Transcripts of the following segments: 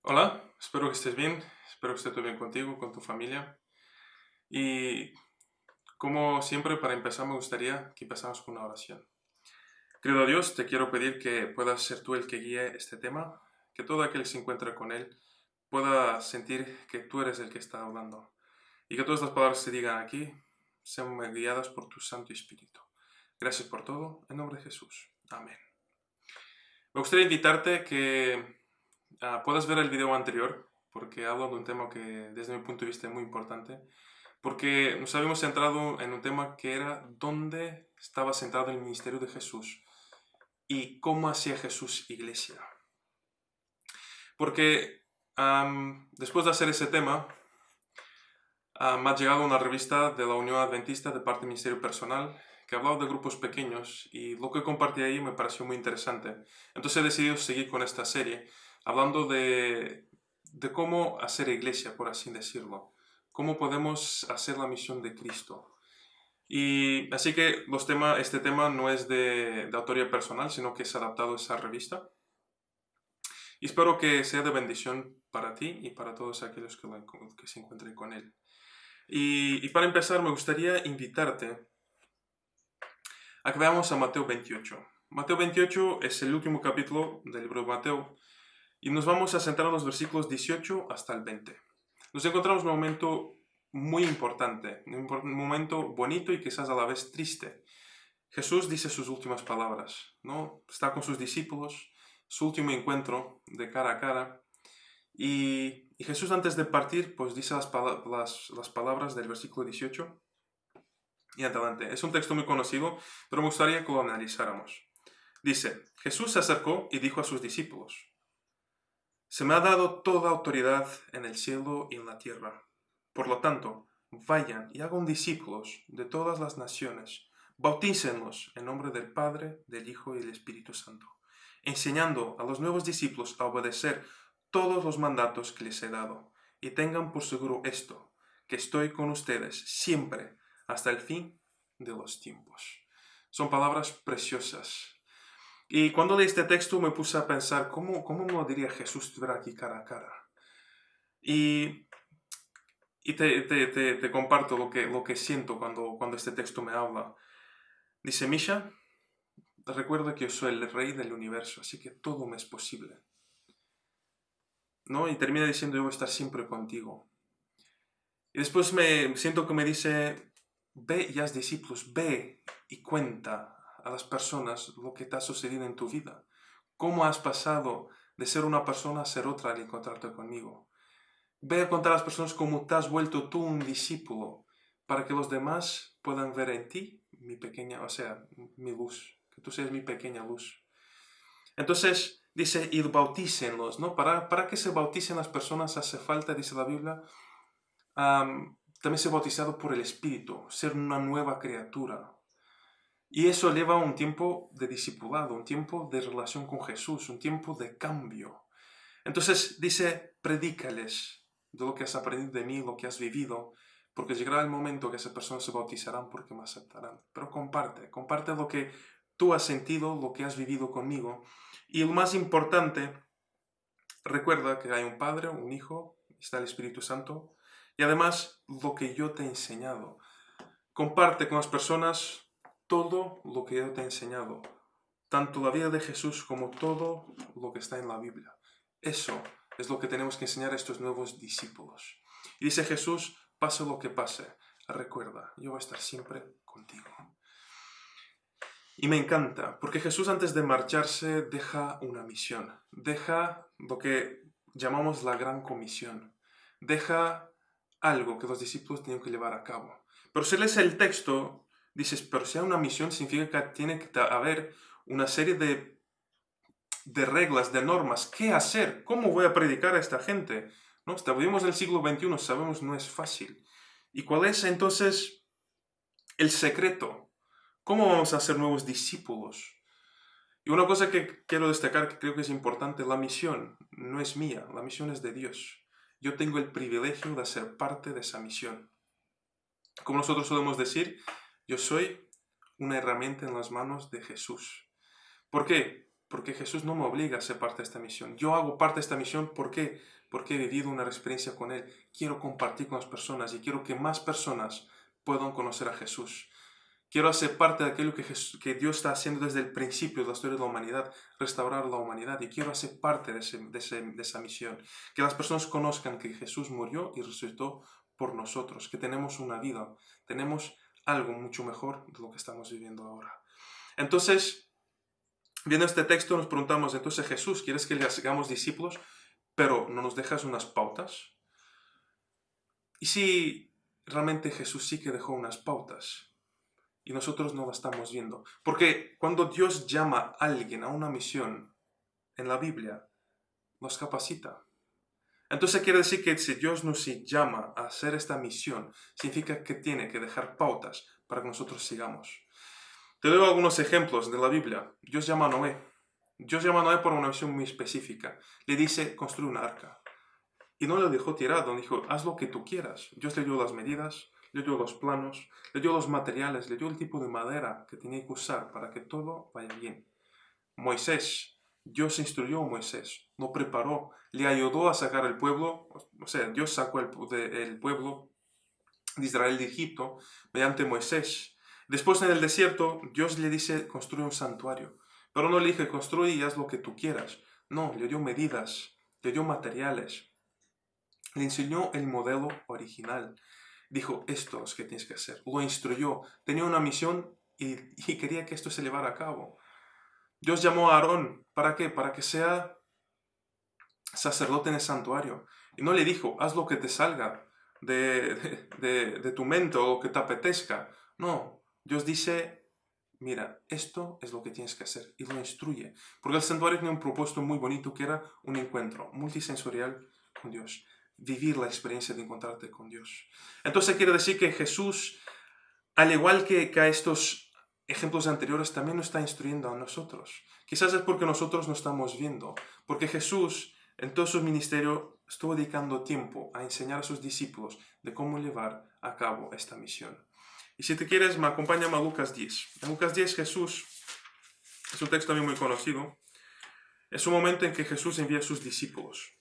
Hola, espero que estés bien, espero que esté todo bien contigo, con tu familia. Y como siempre, para empezar, me gustaría que empezáramos con una oración. Querido Dios, te quiero pedir que puedas ser tú el que guíe este tema, que todo aquel que se encuentre con él pueda sentir que tú eres el que está hablando y que todas las palabras que se digan aquí sean guiadas por tu Santo Espíritu. Gracias por todo, en nombre de Jesús. Amén. Me gustaría invitarte que puedas ver el video anterior, porque hablo de un tema que desde mi punto de vista es muy importante, porque nos habíamos centrado en un tema que era dónde estaba centrado el ministerio de Jesús y cómo hacía Jesús iglesia. Porque después de hacer ese tema, me ha llegado una revista de la Unión Adventista de parte del Ministerio Personal que hablaba de grupos pequeños y lo que compartí ahí me pareció muy interesante. Entonces he decidido seguir con esta serie hablando de cómo hacer iglesia, por así decirlo. Cómo podemos hacer la misión de Cristo. Y así que este tema no es de autoría personal, sino que es adaptado a esa revista. Y espero que sea de bendición para ti y para todos aquellos que se encuentren con él. Y para empezar, me gustaría invitarte a que veamos a Mateo 28. Mateo 28 es el último capítulo del libro de Mateo y nos vamos a centrar en los versículos 18 hasta el 20. Nos encontramos en un momento muy importante, un momento bonito y quizás a la vez triste. Jesús dice sus últimas palabras, ¿no? Está con sus discípulos, su último encuentro de cara a cara. Y Jesús antes de partir, pues dice las palabras del versículo 18 y adelante. Es un texto muy conocido, pero me gustaría que lo analizáramos. Dice, Jesús se acercó y dijo a sus discípulos, se me ha dado toda autoridad en el cielo y en la tierra. Por lo tanto, vayan y hagan discípulos de todas las naciones, bautícenlos en nombre del Padre, del Hijo y del Espíritu Santo, enseñando a los nuevos discípulos a obedecer todos los mandatos que les he dado, y tengan por seguro esto, que estoy con ustedes siempre hasta el fin de los tiempos. Son palabras preciosas. Y cuando leí este texto me puse a pensar, ¿cómo me lo diría Jesús si estuviera aquí cara a cara? Y, y te comparto lo que siento cuando este texto me habla. Dice, Misha, recuerda que yo soy el rey del universo, así que todo me es posible. ¿No? Y termina diciendo, yo voy a estar siempre contigo. Y después me siento que me dice, ve y haz discípulos, ve y cuenta a las personas lo que te ha sucedido en tu vida. Cómo has pasado de ser una persona a ser otra al encontrarte conmigo. Ve a contar a las personas cómo te has vuelto tú un discípulo, para que los demás puedan ver en ti mi pequeña, o sea, mi luz, que tú seas mi pequeña luz. Entonces dice, y bautícenlos, ¿no? Para que se bauticen las personas hace falta, dice la Biblia, también ser bautizado por el Espíritu, ser una nueva criatura. Y eso lleva un tiempo de discipulado, un tiempo de relación con Jesús, un tiempo de cambio. Entonces dice, predícales de lo que has aprendido de mí, lo que has vivido, porque llegará el momento que esas personas se bautizarán porque me aceptarán. Pero comparte lo que tú has sentido, lo que has vivido conmigo. Y lo más importante, recuerda que hay un Padre, un Hijo, está el Espíritu Santo, y además lo que yo te he enseñado. Comparte con las personas todo lo que yo te he enseñado, tanto la vida de Jesús como todo lo que está en la Biblia. Eso es lo que tenemos que enseñar a estos nuevos discípulos. Y dice Jesús, pase lo que pase, recuerda, yo voy a estar siempre contigo. Y me encanta, porque Jesús antes de marcharse deja una misión, deja lo que llamamos la gran comisión, deja algo que los discípulos tienen que llevar a cabo. Pero si lees el texto, dices, pero si hay una misión significa que tiene que haber una serie de reglas, de normas, ¿qué hacer? ¿Cómo voy a predicar a esta gente? ¿No? Vivimos en el siglo XXI, sabemos no es fácil. ¿Y cuál es entonces el secreto? ¿Cómo vamos a ser nuevos discípulos? Y una cosa que quiero destacar que creo que es importante, la misión no es mía, la misión es de Dios. Yo tengo el privilegio de ser parte de esa misión. Como nosotros solemos decir, yo soy una herramienta en las manos de Jesús. ¿Por qué? porque Jesús no me obliga a ser parte de esta misión. Yo hago parte de esta misión, ¿por qué? Porque he vivido una experiencia con Él. Quiero compartir con las personas y quiero que más personas puedan conocer a Jesús. Quiero hacer parte de aquello que Dios está haciendo desde el principio de la historia de la humanidad, restaurar la humanidad, y quiero hacer parte de esa misión. Que las personas conozcan que Jesús murió y resucitó por nosotros, que tenemos una vida, tenemos algo mucho mejor de lo que estamos viviendo ahora. Entonces, viendo este texto nos preguntamos, entonces Jesús, ¿quieres que le hagamos discípulos, pero no nos dejas unas pautas? ¿Y si realmente Jesús sí que dejó unas pautas y nosotros no la estamos viendo? Porque cuando Dios llama a alguien a una misión en la Biblia, nos capacita. Entonces quiere decir que si Dios nos llama a hacer esta misión, significa que tiene que dejar pautas para que nosotros sigamos. Te doy algunos ejemplos de la Biblia. Dios llama a Noé. Dios llama a Noé por una misión muy específica. Le dice, construye una arca. Y no le dejó tirado, dijo, haz lo que tú quieras. Dios le dio las medidas, le dio los planos, le dio los materiales, le dio el tipo de madera que tenía que usar para que todo vaya bien. Moisés, Dios instruyó a Moisés, lo preparó, le ayudó a sacar el pueblo, o sea, Dios sacó el pueblo de Israel de Egipto mediante Moisés. Después en el desierto, Dios le dice, construye un santuario. Pero no le dije, construye y haz lo que tú quieras. No, le dio medidas, le dio materiales. Le enseñó el modelo original. Dijo, esto es lo que tienes que hacer. Lo instruyó. Tenía una misión y quería que esto se llevara a cabo. Dios llamó a Aarón. ¿Para qué? Para que sea sacerdote en el santuario. Y no le dijo, haz lo que te salga de tu mente o lo que te apetezca. No, Dios dice, mira, esto es lo que tienes que hacer. Y lo instruye. Porque el santuario tiene un propósito muy bonito que era un encuentro multisensorial con Dios. Vivir la experiencia de encontrarte con Dios. Entonces quiere decir que Jesús, al igual que a estos ejemplos anteriores, también nos está instruyendo a nosotros. Quizás es porque nosotros no estamos viendo. Porque Jesús, en todo su ministerio, estuvo dedicando tiempo a enseñar a sus discípulos de cómo llevar a cabo esta misión. Y si te quieres, acompáñame a Lucas 10. En Lucas 10 Jesús, es un texto también muy conocido, es un momento en que Jesús envía a sus discípulos.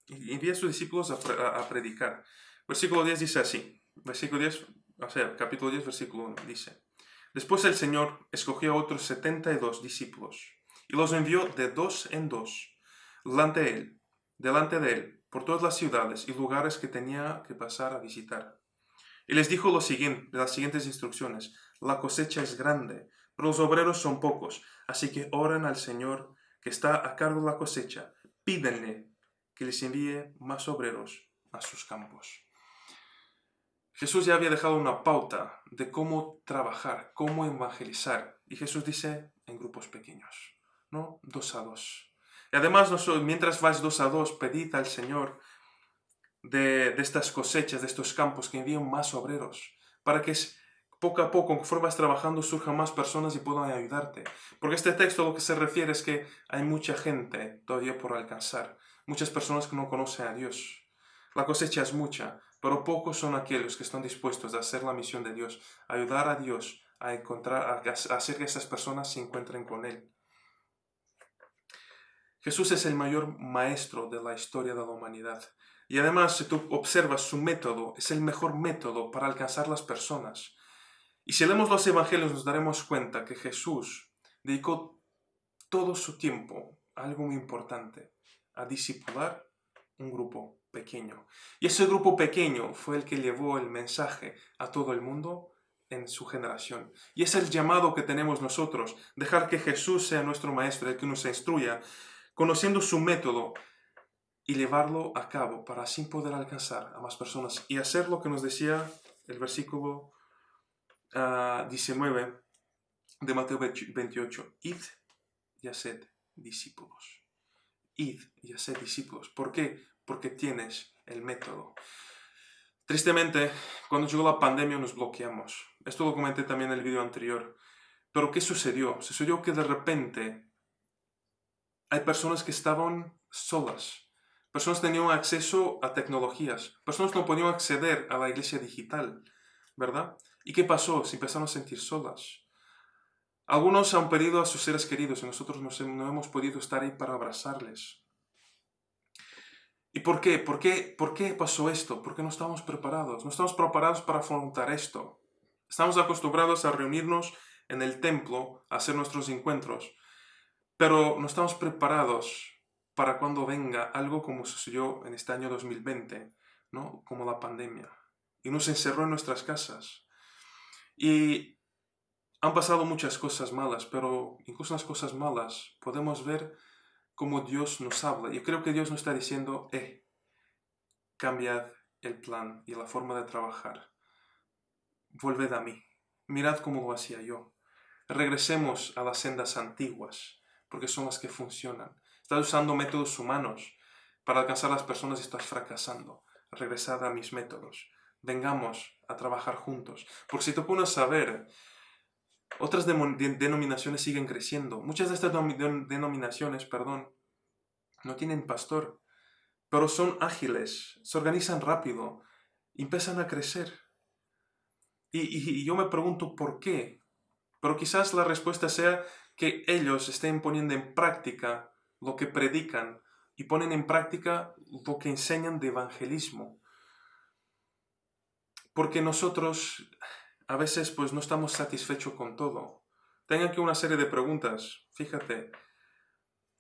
Envía a sus discípulos a predicar. Versículo 10 dice así. Versículo 10, o sea, capítulo 10, versículo 1 dice. Después el Señor escogió a otros 72 discípulos y los envió de dos en dos delante de él, por todas las ciudades y lugares que tenía que pasar a visitar. Y les dijo las siguientes instrucciones. La cosecha es grande, pero los obreros son pocos, así que oren al Señor que está a cargo de la cosecha. Pídenle que les envíe más obreros a sus campos. Jesús ya había dejado una pauta de cómo trabajar, cómo evangelizar. Y Jesús dice en grupos pequeños, ¿no? 2 a 2. Y además, mientras vais 2 a 2, pedid al Señor de estas cosechas, de estos campos, que envíen más obreros, para que poco a poco, conforme vas trabajando, surjan más personas y puedan ayudarte. Porque este texto lo que se refiere es que hay mucha gente todavía por alcanzar, muchas personas que no conocen a Dios. La cosecha es mucha, pero pocos son aquellos que están dispuestos a hacer la misión de Dios, a ayudar a Dios a hacer que esas personas se encuentren con Él. Jesús es el mayor maestro de la historia de la humanidad. Y además, si tú observas su método, es el mejor método para alcanzar las personas. Y si leemos los evangelios nos daremos cuenta que Jesús dedicó todo su tiempo a algo muy importante, a discipular un grupo pequeño. Y ese grupo pequeño fue el que llevó el mensaje a todo el mundo en su generación. Y es el llamado que tenemos nosotros, dejar que Jesús sea nuestro maestro, el que nos instruya, conociendo su método y llevarlo a cabo para así poder alcanzar a más personas y hacer lo que nos decía el versículo 19 de Mateo 28. Id y haced discípulos. Id y haced discípulos. ¿Por qué? Porque tienes el método. Tristemente, cuando llegó la pandemia nos bloqueamos. Esto lo comenté también en el video anterior. Pero ¿qué sucedió? Sucedió que de repente hay personas que estaban solas. Personas tenían acceso a tecnologías. Personas no podían acceder a la iglesia digital, ¿verdad? ¿Y qué pasó? Se empezaron a sentir solas. Algunos han perdido a sus seres queridos y nosotros no hemos podido estar ahí para abrazarles. ¿Y por qué? ¿Por qué pasó esto? Porque no estamos preparados. No estamos preparados para afrontar esto. Estamos acostumbrados a reunirnos en el templo, a hacer nuestros encuentros, pero no estamos preparados para cuando venga algo como sucedió en este año 2020, ¿no? Como la pandemia. Y nos encerró en nuestras casas. Y han pasado muchas cosas malas, pero incluso en las cosas malas podemos ver cómo Dios nos habla. Yo creo que Dios nos está diciendo, cambiad el plan y la forma de trabajar. Volved a mí. Mirad cómo lo hacía yo. Regresemos a las sendas antiguas, porque son las que funcionan. Estás usando métodos humanos para alcanzar a las personas y estás fracasando. Regresad a mis métodos. Vengamos a trabajar juntos. Porque si te pones a ver, otras denominaciones siguen creciendo. Muchas de estas denominaciones, no tienen pastor, pero son ágiles, se organizan rápido, empiezan a crecer. Y yo me pregunto por qué. Pero quizás la respuesta sea que ellos estén poniendo en práctica lo que predican y ponen en práctica lo que enseñan de evangelismo. Porque nosotros a veces pues no estamos satisfechos con todo. Tengo aquí una serie de preguntas. Fíjate,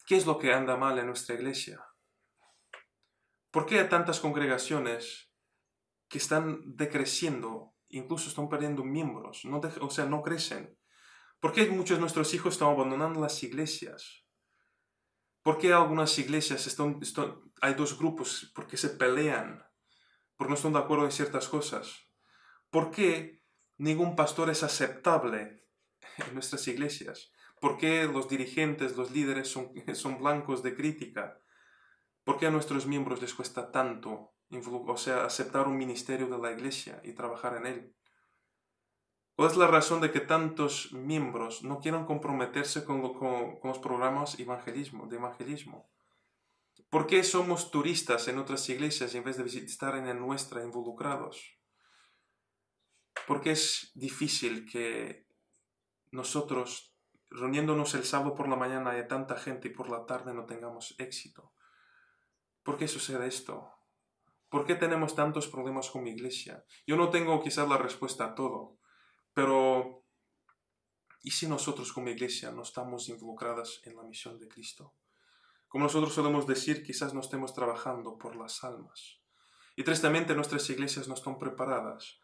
¿qué es lo que anda mal en nuestra iglesia? ¿Por qué hay tantas congregaciones que están decreciendo, incluso están perdiendo miembros, no crecen? ¿Por qué muchos de nuestros hijos están abandonando las iglesias? ¿Por qué algunas iglesias hay dos grupos? Porque se pelean, porque no están de acuerdo en ciertas cosas. ¿Por qué ningún pastor es aceptable en nuestras iglesias? ¿Por qué los dirigentes, los líderes son blancos de crítica? ¿Por qué a nuestros miembros les cuesta tanto, aceptar un ministerio de la iglesia y trabajar en él? ¿Cuál es la razón de que tantos miembros no quieran comprometerse con los programas de evangelismo? ¿Por qué somos turistas en otras iglesias en vez de estar en la nuestra involucrados? ¿Por qué es difícil que nosotros, reuniéndonos el sábado por la mañana, hay tanta gente y por la tarde no tengamos éxito? ¿Por qué sucede esto? ¿Por qué tenemos tantos problemas con mi iglesia? Yo no tengo quizás la respuesta a todo, pero ¿y si nosotros como iglesia no estamos involucradas en la misión de Cristo? Como nosotros solemos decir, quizás no estemos trabajando por las almas. Y tristemente nuestras iglesias no están preparadas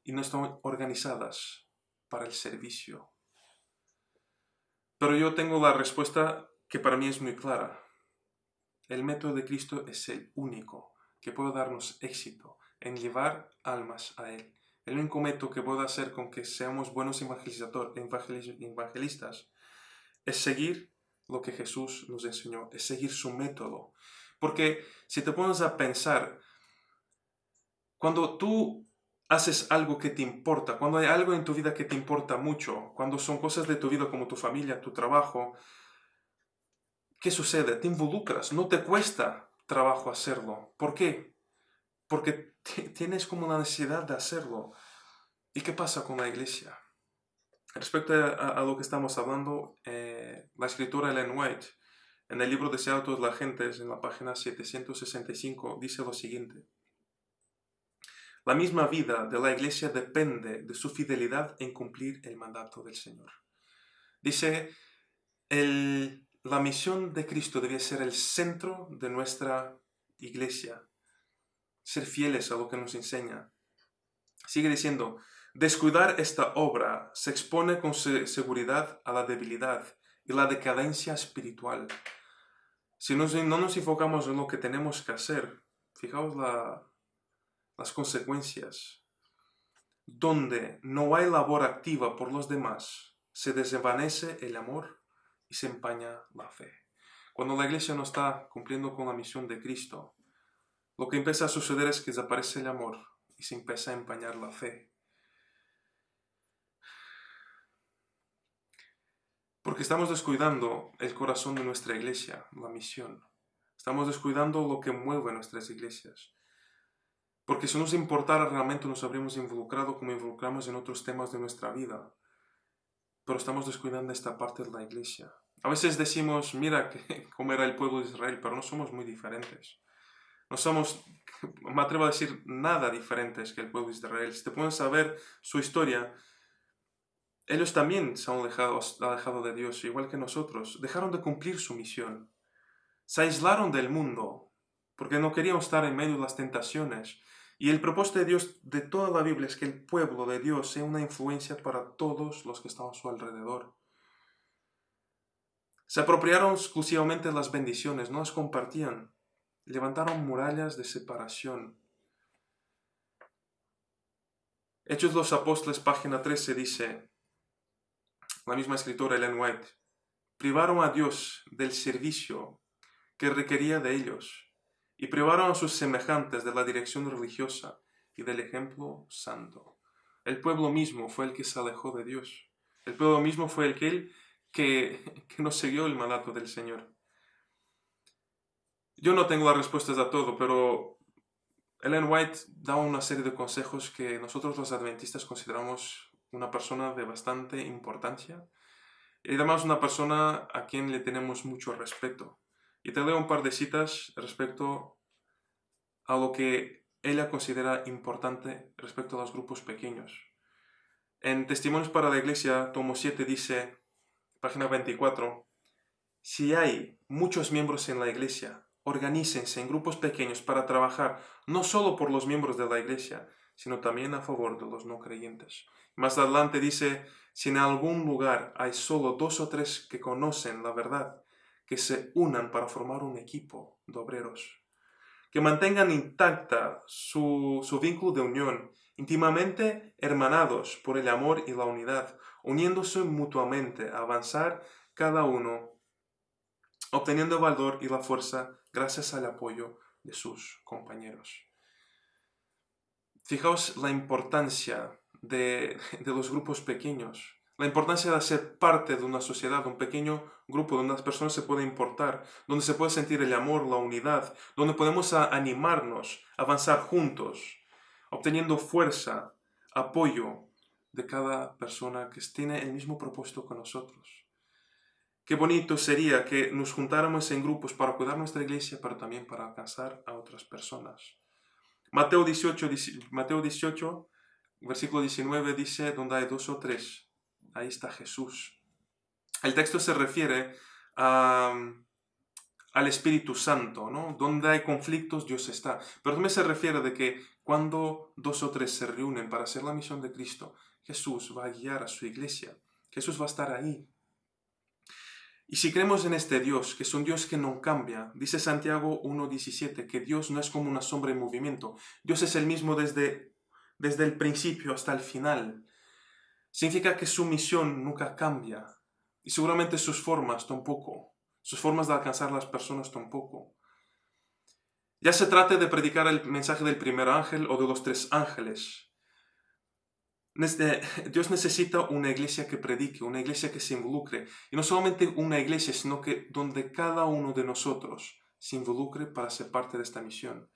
y no están organizadas para el servicio. Pero yo tengo la respuesta que para mí es muy clara. El método de Cristo es el único que puede darnos éxito en llevar almas a Él. El único método que puede hacer con que seamos buenos evangelistas es seguir lo que Jesús nos enseñó, es seguir su método. Porque si te pones a pensar, cuando tú haces algo que te importa, cuando hay algo en tu vida que te importa mucho, cuando son cosas de tu vida como tu familia, tu trabajo, ¿qué sucede? Te involucras, no te cuesta trabajo hacerlo. ¿Por qué? Porque tienes como una necesidad de hacerlo. ¿Y qué pasa con la iglesia? Respecto a lo que estamos hablando, la escritora Ellen White, en el libro Deseado a todas las gentes, en la página 765, dice lo siguiente. La misma vida de la iglesia depende de su fidelidad en cumplir el mandato del Señor. Dice, la misión de Cristo debe ser el centro de nuestra iglesia, ser fieles a lo que nos enseña. Sigue diciendo, descuidar esta obra se expone con seguridad a la debilidad y la decadencia espiritual. Si no nos enfocamos en lo que tenemos que hacer, fijaos las consecuencias. Donde no hay labor activa por los demás, se desvanece el amor y se empaña la fe. Cuando la iglesia no está cumpliendo con la misión de Cristo, lo que empieza a suceder es que desaparece el amor y se empieza a empañar la fe. Porque estamos descuidando el corazón de nuestra iglesia, la misión. Estamos descuidando lo que mueve nuestras iglesias. Porque si nos importara realmente nos habríamos involucrado como involucramos en otros temas de nuestra vida. pero estamos descuidando esta parte de la iglesia. A veces decimos, mira cómo era el pueblo de Israel, pero no somos muy diferentes. No somos, me atrevo a decir, nada diferentes que el pueblo de Israel. Si te pones a ver su historia, ellos también se han alejado de Dios, igual que nosotros. Dejaron de cumplir su misión. Se aislaron del mundo, porque no querían estar en medio de las tentaciones. Y el propósito de Dios, de toda la Biblia, es que el pueblo de Dios sea una influencia para todos los que están a su alrededor. Se apropiaron exclusivamente de las bendiciones, no las compartían. Levantaron murallas de separación. Hechos de los Apóstoles, página 13, dice, la misma escritora Ellen White, privaron a Dios del servicio que requería de ellos y privaron a sus semejantes de la dirección religiosa y del ejemplo santo. El pueblo mismo fue el que se alejó de Dios. El pueblo mismo fue el que no siguió el mandato del Señor. Yo no tengo las respuestas a todo, pero Ellen White da una serie de consejos que nosotros los adventistas consideramos una persona de bastante importancia y además una persona a quien le tenemos mucho respeto. Y te leo un par de citas respecto a lo que ella considera importante respecto a los grupos pequeños. En Testimonios para la Iglesia, tomo 7, dice, página 24, si hay muchos miembros en la Iglesia, organícense en grupos pequeños para trabajar no solo por los miembros de la Iglesia, sino también a favor de los no creyentes. Más adelante dice, si en algún lugar hay solo 2 o 3 que conocen la verdad, que se unan para formar un equipo de obreros, que mantengan intacta su vínculo de unión, íntimamente hermanados por el amor y la unidad, uniéndose mutuamente a avanzar cada uno, obteniendo valor y la fuerza gracias al apoyo de sus compañeros. Fijaos la importancia de los grupos pequeños, la importancia de ser parte de una sociedad, un pequeño grupo donde las personas se pueden importar, donde se puede sentir el amor, la unidad, donde podemos animarnos, avanzar juntos, obteniendo fuerza, apoyo de cada persona que tiene el mismo propósito que nosotros. Qué bonito sería que nos juntáramos en grupos para cuidar nuestra iglesia, pero también para alcanzar a otras personas. Mateo 18, versículo 19 dice, donde hay 2 o 3, ahí está Jesús. El texto se refiere al Espíritu Santo, ¿no? Donde hay conflictos, Dios está. Pero también se refiere de que cuando 2 o 3 se reúnen para hacer la misión de Cristo, Jesús va a guiar a su iglesia. Jesús va a estar ahí. Y si creemos en este Dios, que es un Dios que no cambia, dice Santiago 1:17, que Dios no es como una sombra en movimiento. Dios es el mismo desde el principio hasta el final. Significa que su misión nunca cambia. Y seguramente sus formas tampoco. Sus formas de alcanzar a las personas tampoco. Ya se trate de predicar el mensaje del primer ángel o de los 3 ángeles. Dios necesita una iglesia que predique, una iglesia que se involucre. Y no solamente una iglesia, sino que donde cada uno de nosotros se involucre para ser parte de esta misión.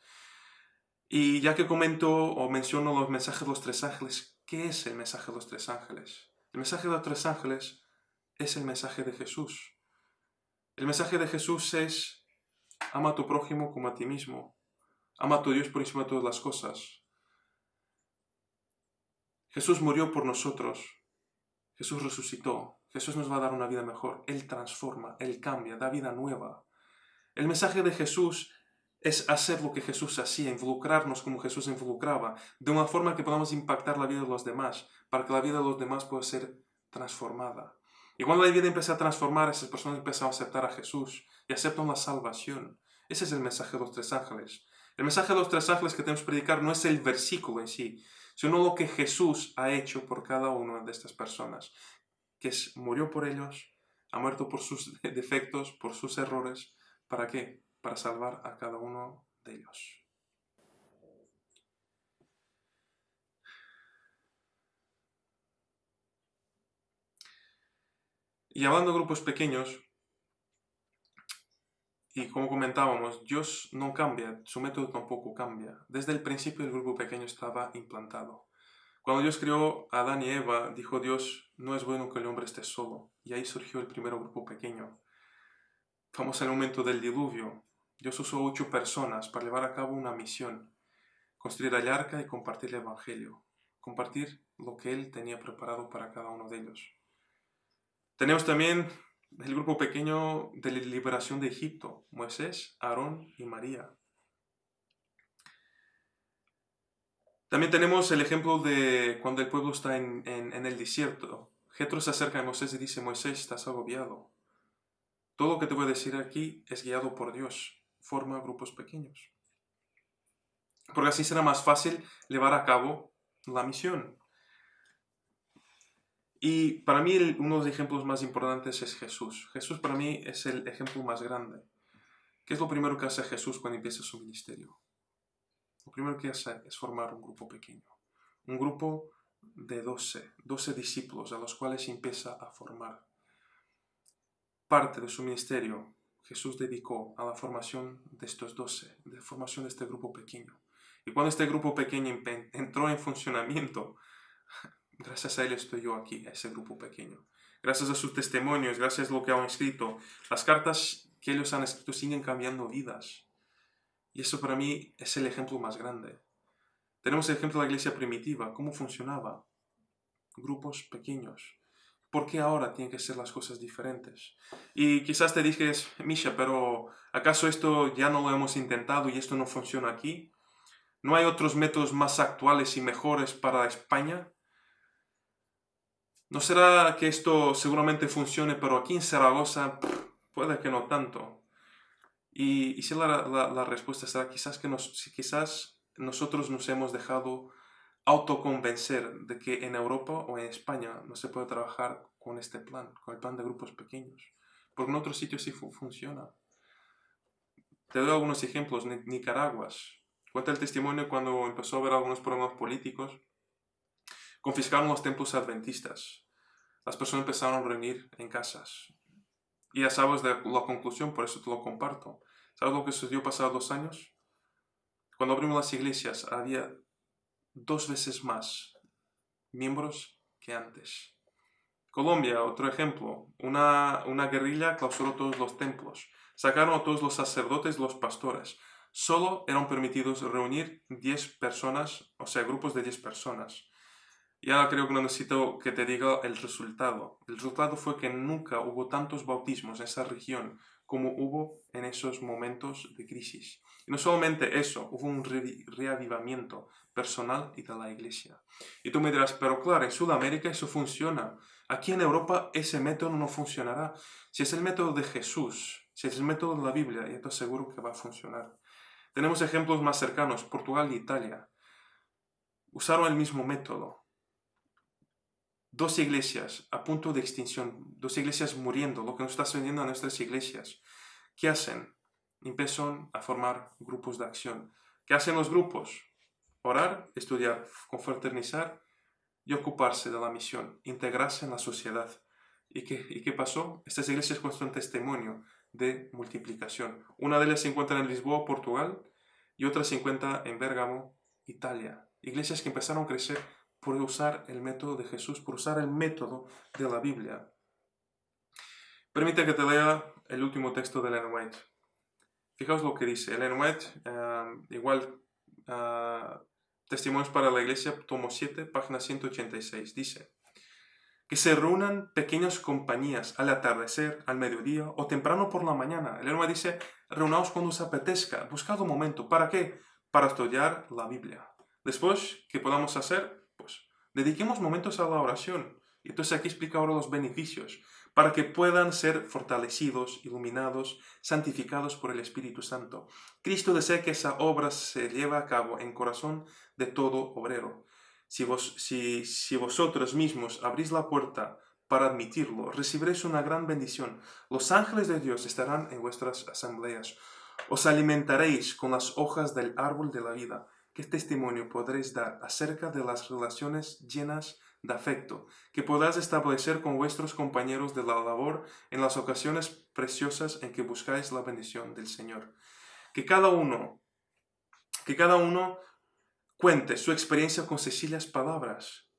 Y ya que comento o menciono los mensajes de los 3 ángeles, ¿qué es el mensaje de los 3 ángeles? El mensaje de los 3 ángeles es el mensaje de Jesús. El mensaje de Jesús es, ama a tu prójimo como a ti mismo. Ama a tu Dios por encima de todas las cosas. Jesús murió por nosotros. Jesús resucitó. Jesús nos va a dar una vida mejor. Él transforma, Él cambia, da vida nueva. El mensaje de Jesús es hacer lo que Jesús hacía, involucrarnos como Jesús involucraba, de una forma que podamos impactar la vida de los demás, para que la vida de los demás pueda ser transformada. Y cuando la vida empieza a transformar, esas personas empiezan a aceptar a Jesús y aceptan la salvación. Ese es el mensaje de los 3 ángeles. El mensaje de los 3 ángeles que tenemos que predicar no es el versículo en sí, sino lo que Jesús ha hecho por cada una de estas personas, que murió por ellos, ha muerto por sus defectos, por sus errores. ¿Para qué? Para salvar a cada uno de ellos. Y hablando de grupos pequeños, y como comentábamos, Dios no cambia, su método tampoco cambia. Desde el principio el grupo pequeño estaba implantado. Cuando Dios creó a Adán y Eva, dijo Dios, no es bueno que el hombre esté solo. Y ahí surgió el primer grupo pequeño. Vamos al momento del diluvio. Dios usó 8 personas para llevar a cabo una misión, construir el arca y compartir el Evangelio, compartir lo que Él tenía preparado para cada uno de ellos. Tenemos también el grupo pequeño de la liberación de Egipto, Moisés, Aarón y María. También tenemos el ejemplo de cuando el pueblo está en el desierto. Jethro se acerca a Moisés y dice, Moisés, estás agobiado. Todo lo que te voy a decir aquí es guiado por Dios. Forma grupos pequeños. Porque así será más fácil llevar a cabo la misión. Y para mí uno de los ejemplos más importantes es Jesús. Jesús para mí es el ejemplo más grande. ¿Qué es lo primero que hace Jesús cuando empieza su ministerio? Lo primero que hace es formar un grupo pequeño. Un grupo de 12 discípulos a los cuales empieza a formar. Parte de su ministerio Jesús dedicó a la formación de estos 12, de la formación de este grupo pequeño. Y cuando este grupo pequeño entró en funcionamiento, gracias a él estoy yo aquí, a ese grupo pequeño. Gracias a sus testimonios, gracias a lo que han escrito, las cartas que ellos han escrito siguen cambiando vidas. Y eso para mí es el ejemplo más grande. Tenemos el ejemplo de la iglesia primitiva, cómo funcionaba. Grupos pequeños. ¿Por qué ahora tienen que ser las cosas diferentes? Y quizás te dices, Misha, pero ¿acaso esto ya no lo hemos intentado y esto no funciona aquí? ¿No hay otros métodos más actuales y mejores para España? ¿No será que esto seguramente funcione, pero aquí en Zaragoza puede que no tanto? Y si la respuesta será quizás que quizás nosotros nos hemos dejado autoconvencer de que en Europa o en España no se puede trabajar con este plan, con el plan de grupos pequeños. Porque en otros sitios sí funciona. Te doy algunos ejemplos. Nicaragua. Cuenta el testimonio cuando empezó a haber algunos problemas políticos. Confiscaron los templos adventistas. Las personas empezaron a reunir en casas. Y ya sabes de la conclusión, por eso te lo comparto. ¿Sabes lo que sucedió pasados 2 años? Cuando abrimos las iglesias había 2 veces más miembros que antes. Colombia, otro ejemplo. Una guerrilla clausuró todos los templos. Sacaron a todos los sacerdotes y los pastores. Solo eran permitidos reunir 10 personas, o sea, grupos de 10 personas. Ya creo que no necesito que te diga el resultado. El resultado fue que nunca hubo tantos bautismos en esa región como hubo en esos momentos de crisis. Y no solamente eso, hubo un reavivamiento personal y de la iglesia. Y tú me dirás, pero claro, en Sudamérica eso funciona. Aquí en Europa ese método no funcionará. Si es el método de Jesús, si es el método de la Biblia, yo te aseguro que va a funcionar. Tenemos ejemplos más cercanos, Portugal e Italia. Usaron el mismo método. 2 iglesias a punto de extinción, 2 iglesias muriendo, lo que nos está sucediendo a nuestras iglesias. ¿Qué hacen? Empiezan a formar grupos de acción. ¿Qué hacen los grupos? Orar, estudiar, confraternizar y ocuparse de la misión, integrarse en la sociedad. ¿Y qué pasó? Estas iglesias construyen testimonio de multiplicación. Una de ellas se encuentra en Lisboa, Portugal, y otra se encuentra en Bérgamo, Italia. Iglesias que empezaron a crecer por usar el método de Jesús, por usar el método de la Biblia. Permite que te lea el último texto de Ellen White. Fijaos lo que dice. Ellen White, Testimonios para la Iglesia, tomo 7, página 186. Dice que se reúnan pequeñas compañías al atardecer, al mediodía o temprano por la mañana. Ellen White dice, reunaos cuando os apetezca, buscad un momento. ¿Para qué? Para estudiar la Biblia. Después, ¿qué podamos hacer? Pues dediquemos momentos a la oración. Y entonces aquí explica ahora los beneficios, para que puedan ser fortalecidos, iluminados, santificados por el Espíritu Santo. Cristo desea que esa obra se lleve a cabo en corazón de todo obrero. Si vosotros mismos abrís la puerta para admitirlo, recibiréis una gran bendición. Los ángeles de Dios estarán en vuestras asambleas. Os alimentaréis con las hojas del árbol de la vida. ¿Qué testimonio podréis dar acerca de las relaciones llenas de afecto que podrás establecer con vuestros compañeros de la labor en las ocasiones preciosas en que buscáis la bendición del Señor? Que cada uno cuente su experiencia con sencillas palabras.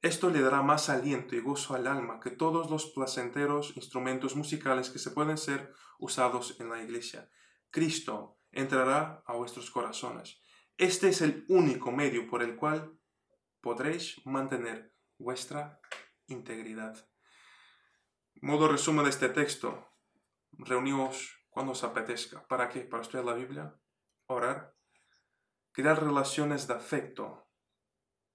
Esto le dará más aliento y gozo al alma que todos los placenteros instrumentos musicales que se pueden ser usados en la iglesia. Cristo entrará a vuestros corazones. Este es el único medio por el cual podréis mantener vuestra integridad. Modo resumen de este texto. Reuníos cuando os apetezca. ¿Para qué? Para estudiar la Biblia, orar, crear relaciones de afecto,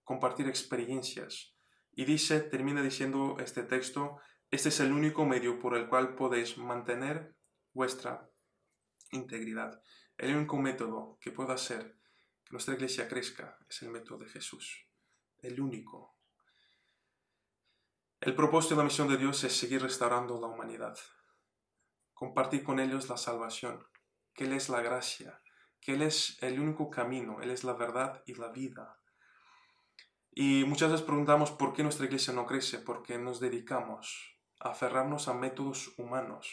compartir experiencias. Y termina diciendo este texto, este es el único medio por el cual podéis mantener vuestra integridad. El único método que pueda hacer que nuestra iglesia crezca es el método de Jesús. El único. El propósito de la misión de Dios es seguir restaurando la humanidad. Compartir con ellos la salvación, que Él es la gracia, que Él es el único camino, Él es la verdad y la vida. Y muchas veces preguntamos por qué nuestra iglesia no crece, porque nos dedicamos a aferrarnos a métodos humanos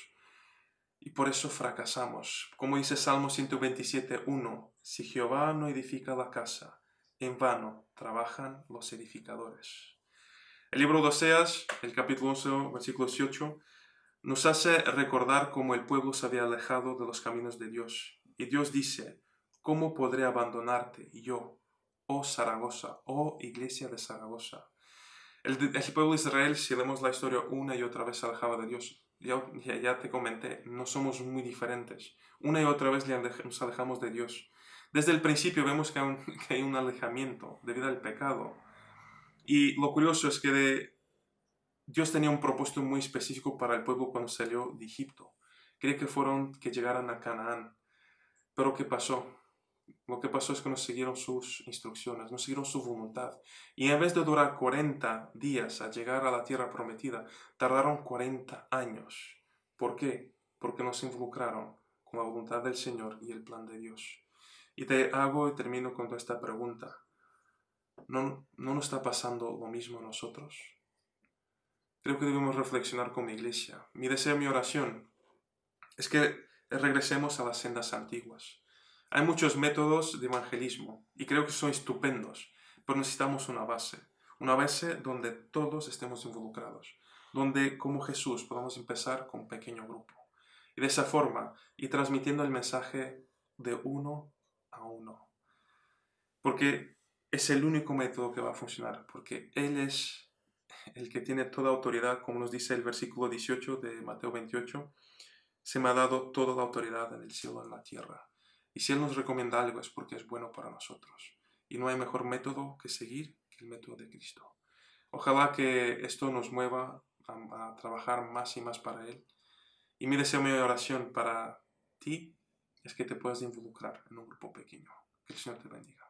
y por eso fracasamos. Como dice Salmo 127:1, si Jehová no edifica la casa, en vano trabajan los edificadores. El libro de Oseas, el capítulo 11, versículo 18, nos hace recordar cómo el pueblo se había alejado de los caminos de Dios. Y Dios dice, ¿cómo podré abandonarte yo, oh Zaragoza, oh iglesia de Zaragoza? El pueblo de Israel, si leemos la historia una y otra vez, se alejaba de Dios. Ya te comenté, no somos muy diferentes. Una y otra vez nos alejamos de Dios. Desde el principio vemos que hay un alejamiento debido al pecado. Y lo curioso es que Dios tenía un propósito muy específico para el pueblo cuando salió de Egipto. Quería que llegaran a Canaán. Pero ¿qué pasó? Lo que pasó es que no siguieron sus instrucciones, no siguieron su voluntad. Y en vez de durar 40 días a llegar a la tierra prometida, tardaron 40 años. ¿Por qué? Porque no se involucraron con la voluntad del Señor y el plan de Dios. Y termino con esta pregunta. ¿No nos está pasando lo mismo a nosotros? Creo que debemos reflexionar como iglesia. Mi deseo, mi oración, es que regresemos a las sendas antiguas. Hay muchos métodos de evangelismo y creo que son estupendos, pero necesitamos una base donde todos estemos involucrados, donde como Jesús podamos empezar con un pequeño grupo. Y de esa forma ir transmitiendo el mensaje de uno a uno. Porque es el único método que va a funcionar, porque Él es el que tiene toda autoridad, como nos dice el versículo 18 de Mateo 28, se me ha dado toda la autoridad en el cielo y en la tierra. Y si Él nos recomienda algo es porque es bueno para nosotros. Y no hay mejor método que seguir que el método de Cristo. Ojalá que esto nos mueva a trabajar más y más para Él. Y mi deseo, mi oración para ti es que te puedas involucrar en un grupo pequeño. Que el Señor te bendiga.